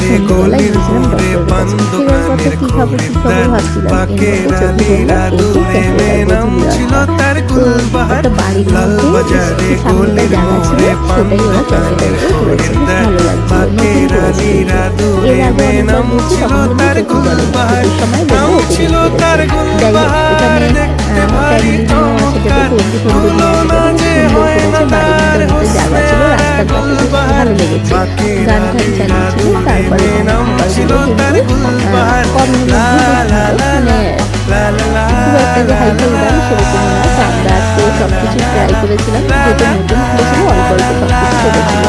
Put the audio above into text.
সন্ধ্যাবেলায় গিয়েছিলাম ডক্টরের কাছে। ফেরার পথে কি খাবো ভাবছিলাম, এর মধ্যে চোখে পড়লো এই যে ক্যাফেটার গধুলি রাস্তা। তো একটা বাড়ির মধ্যে সামনে একটা জায়গা ছিল, সেটাই ওরা ক্যাফেটার করে করেছে, বেশ ভালো লাগছিল, নতুন করেছে। এর আগে অনেকবার ঘুরছি, তখন কিন্তু যেতে পারিনি, ছুটির সময় বললো ওপেনিং করেছে। যাই হোক, এখানে ফ্যামিলি নিয়েও আসা যাবে, বন্ধু টন্ধু নিয়ে আসা যাবে, সুন্দর করেছে। বাড়ির মতো জায়গা ছিল, রাস্তার পাশে, বেশ ভালো লেগেছে। গান টান চালিয়েছিল, তারপরে খাবারগুলো কিন্তু কমের মধ্যে খুব একটা যে হাইফাই দাম সেরকম না। তো আমরা আজকে সবকিছু ট্রাই করেছিলাম, যেহেতু নতুন খুলেছিল অল্প অল্প সবকিছু করেছিল।